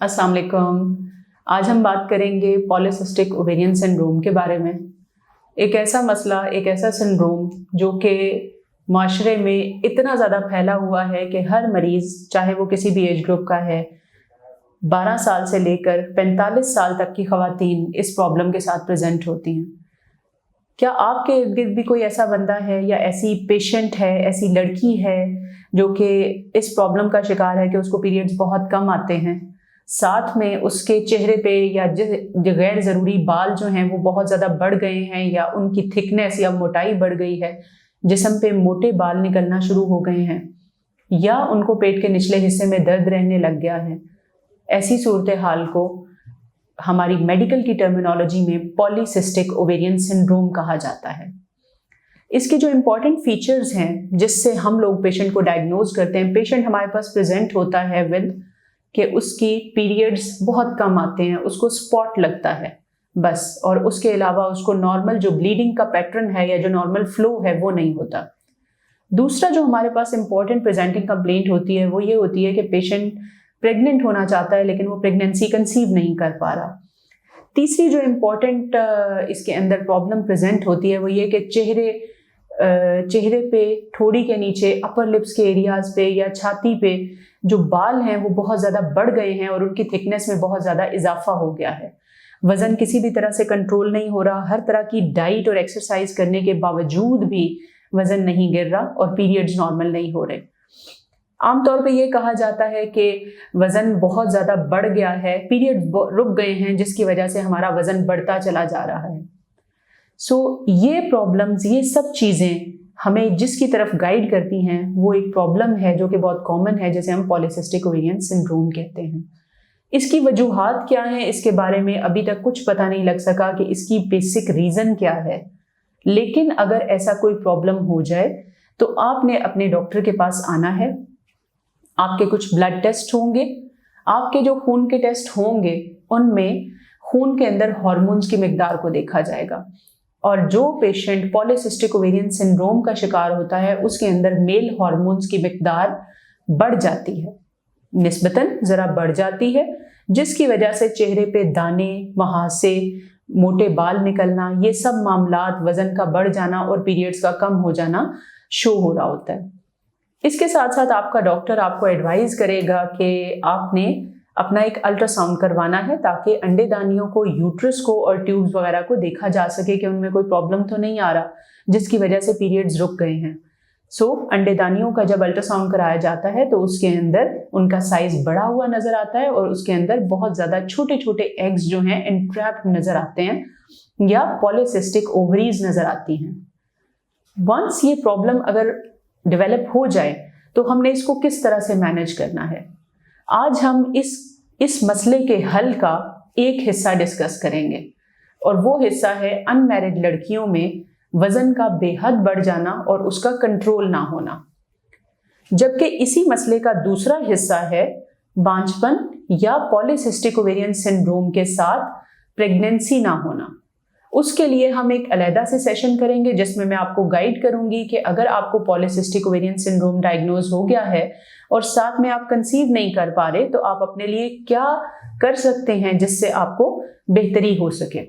अस्सलाम वालेकुम। आज हम बात करेंगे पॉलीसिस्टिक ओवेरियन सिंड्रोम के बारे में। एक ऐसा मसला, एक ऐसा सिंड्रोम जो कि माशरे में इतना ज़्यादा फैला हुआ है कि हर मरीज़, चाहे वो किसी भी एज ग्रुप का है, 12 साल से लेकर 45 साल तक की ख़वातीन इस प्रॉब्लम के साथ प्रेजेंट होती हैं। क्या आपके इर्द गिर्द भी कोई ऐसा बंदा है या ऐसी पेशेंट है, ऐसी लड़की है जो कि इस प्रॉब्लम का शिकार है कि उसको पीरियड्स बहुत कम आते हैं, साथ में उसके चेहरे पे या जो गैर ज़रूरी बाल जो हैं वो बहुत ज़्यादा बढ़ गए हैं, या उनकी थिकनेस या मोटाई बढ़ गई है, जिस्म पे मोटे बाल निकलना शुरू हो गए हैं, या उनको पेट के निचले हिस्से में दर्द रहने लग गया है। ऐसी सूरत हाल को हमारी मेडिकल की टर्मिनोलॉजी में पॉलीसिस्टिक ओवेरियन सिंड्रोम कहा जाता है। इसके जो इम्पॉर्टेंट फीचर्स हैं जिससे हम लोग पेशेंट को डायग्नोज करते हैं, पेशेंट हमारे पास प्रेजेंट होता है विद कि उसकी पीरियड्स बहुत कम आते हैं, उसको स्पॉट लगता है बस, और उसके अलावा उसको नॉर्मल जो ब्लीडिंग का पैटर्न है या जो नॉर्मल फ्लो है वो नहीं होता। दूसरा जो हमारे पास इम्पॉर्टेंट प्रेजेंटिंग कंप्लेंट होती है वो ये होती है कि पेशेंट प्रेग्नेंट होना चाहता है लेकिन वो प्रेगनेंसी कंसीव नहीं कर पा रहा। तीसरी जो इम्पॉर्टेंट इसके अंदर प्रॉब्लम प्रेजेंट होती है वो ये कि चेहरे पे, ठोड़ी के नीचे, अपर लिप्स के एरियाज पे या छाती पे जो बाल हैं वो बहुत ज़्यादा बढ़ गए हैं और उनकी थिकनेस में बहुत ज़्यादा इजाफा हो गया है। वज़न किसी भी तरह से कंट्रोल नहीं हो रहा, हर तरह की डाइट और एक्सरसाइज करने के बावजूद भी वज़न नहीं गिर रहा और पीरियड्स नॉर्मल नहीं हो रहे। आमतौर पे ये कहा जाता है कि वज़न बहुत ज़्यादा बढ़ गया है, पीरियड रुक गए हैं, जिसकी वजह से हमारा वज़न बढ़ता चला जा रहा है। ये प्रॉब्लम्स, ये सब चीज़ें हमें जिसकी तरफ गाइड करती हैं वो एक प्रॉब्लम है जो कि बहुत कॉमन है, जैसे हम पॉलीसिस्टिक ओवेरियन सिंड्रोम कहते हैं। इसकी वजूहात क्या हैं, इसके बारे में अभी तक कुछ पता नहीं लग सका कि इसकी बेसिक रीज़न क्या है। लेकिन अगर ऐसा कोई प्रॉब्लम हो जाए तो आपने अपने डॉक्टर के पास आना है। आपके कुछ ब्लड टेस्ट होंगे, आपके जो खून के टेस्ट होंगे उनमें खून के अंदर हार्मोन्स की मिकदार को देखा जाएगा, और जो पेशेंट पॉलीसिस्टिक ओवेरियन सिंड्रोम का शिकार होता है उसके अंदर मेल हार्मोन्स की मिकदार बढ़ जाती है, निस्बतन ज़रा बढ़ जाती है, जिसकी वजह से चेहरे पे दाने, वहाँ से मोटे बाल निकलना, ये सब मामलात, वज़न का बढ़ जाना और पीरियड्स का कम हो जाना शो हो रहा होता है। इसके साथ साथ आपका डॉक्टर आपको एडवाइस करेगा कि आपने अपना एक अल्ट्रासाउंड करवाना है ताकि अंडेदानियों को, यूट्रस को और ट्यूब्स वगैरह को देखा जा सके कि उनमें कोई प्रॉब्लम तो नहीं आ रहा जिसकी वजह से पीरियड्स रुक गए हैं। अंडेदानियों का जब अल्ट्रासाउंड कराया जाता है तो उसके अंदर उनका साइज बढ़ा हुआ नजर आता है और उसके अंदर बहुत ज़्यादा छोटे छोटे एग्स जो हैं एंट्रैप्ड नजर आते हैं, या पॉलीसिस्टिक ओवरीज नजर आती हैं। वंस ये प्रॉब्लम अगर डेवलप हो जाए तो हमने इसको किस तरह से मैनेज करना है, आज हम इस मसले के हल का एक हिस्सा डिस्कस करेंगे, और वो हिस्सा है अनमैरिड लड़कियों में वज़न का बेहद बढ़ जाना और उसका कंट्रोल ना होना। जबकि इसी मसले का दूसरा हिस्सा है बांझपन या पॉलीसिस्टिक ओवेरियन सिंड्रोम के साथ प्रेगनेंसी ना होना। उसके लिए हम एक अलहदा से सेशन करेंगे जिसमें मैं आपको गाइड करूंगी कि अगर आपको पॉलीसिस्टिक ओवेरियन सिंड्रोम डायग्नोज हो गया है और साथ में आप कंसीव नहीं कर पा रहे तो आप अपने लिए क्या कर सकते हैं जिससे आपको बेहतरी हो सके।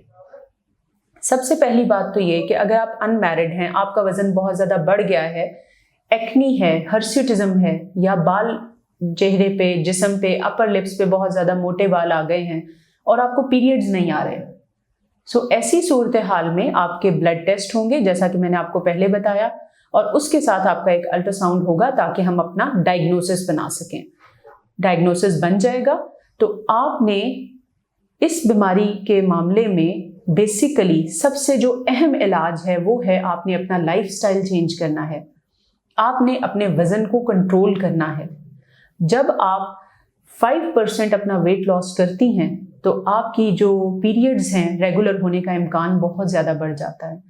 सबसे पहली बात तो ये कि अगर आप अनमैरिड हैं, आपका वज़न बहुत ज़्यादा बढ़ गया है, एक्नी है, हर्स्यूटिज्म है, या बाल चेहरे पे, जिस्म पे, अपर लिप्स पे बहुत ज़्यादा मोटे बाल आ गए हैं और आपको पीरियड्स नहीं आ रहे, ऐसी सूरत हाल में आपके ब्लड टेस्ट होंगे जैसा कि मैंने आपको पहले बताया, और उसके साथ आपका एक अल्ट्रासाउंड होगा ताकि हम अपना डायग्नोसिस बना सकें। डायग्नोसिस बन जाएगा तो आपने इस बीमारी के मामले में बेसिकली सबसे जो अहम इलाज है वो है आपने अपना लाइफस्टाइल चेंज करना है, आपने अपने वज़न को कंट्रोल करना है। जब आप 5% अपना वेट लॉस करती हैं तो आपकी जो पीरियड्स हैं रेगुलर होने का इम्कान बहुत ज़्यादा बढ़ जाता है।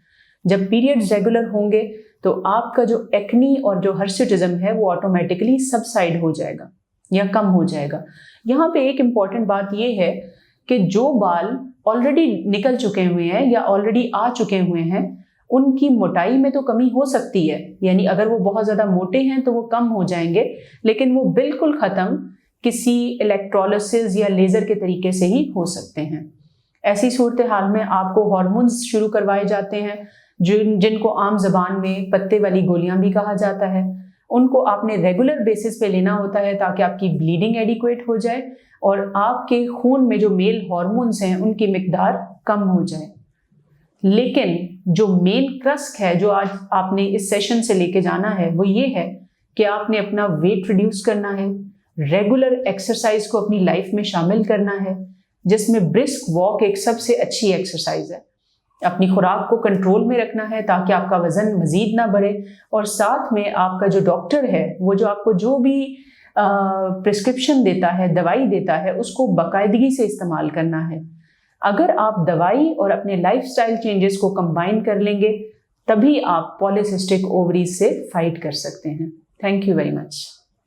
जब पीरियड्स रेगुलर होंगे तो आपका जो एक्नी और जो हर्स्यूटिज्म है वो ऑटोमेटिकली सबसाइड हो जाएगा या कम हो जाएगा। यहाँ पे एक इम्पॉर्टेंट बात ये है कि जो बाल ऑलरेडी निकल चुके हुए हैं या ऑलरेडी आ चुके हुए हैं उनकी मोटाई में तो कमी हो सकती है, यानी अगर वो बहुत ज़्यादा मोटे हैं तो वो कम हो जाएंगे, लेकिन वो बिल्कुल ख़त्म کسی الیکٹرولسس یا لیزر کے طریقے سے ہی ہو سکتے ہیں۔ ایسی صورتحال میں آپ کو ہارمونز شروع کروائے جاتے ہیں جن کو عام زبان میں پتے والی گولیاں بھی کہا جاتا ہے۔ ان کو آپ نے ریگولر بیسس پہ لینا ہوتا ہے تاکہ آپ کی بلیڈنگ ایڈیکویٹ ہو جائے اور آپ کے خون میں جو میل ہارمونز ہیں ان کی مقدار کم ہو جائے۔ لیکن جو مین کرسک ہے جو آج آپ نے اس سیشن سے لے کے جانا ہے وہ یہ ہے کہ آپ نے اپنا ویٹ ریڈیوس کرنا ہے، ریگولر ایکسرسائز کو اپنی لائف میں شامل کرنا ہے، جس میں برسک واک ایک سب سے اچھی ایکسرسائز ہے۔ اپنی خوراک کو کنٹرول میں رکھنا ہے تاکہ آپ کا وزن مزید نہ بڑھے، اور ساتھ میں آپ کا جو ڈاکٹر ہے وہ جو آپ کو جو بھی پرسکرپشن دیتا ہے، دوائی دیتا ہے، اس کو باقاعدگی سے استعمال کرنا ہے۔ اگر آپ دوائی اور اپنے لائف سٹائل چینجز کو کمبائن کر لیں گے تبھی آپ پالیسسٹک اووریز سے فائٹ کر سکتے ہیں۔ Thank you very much.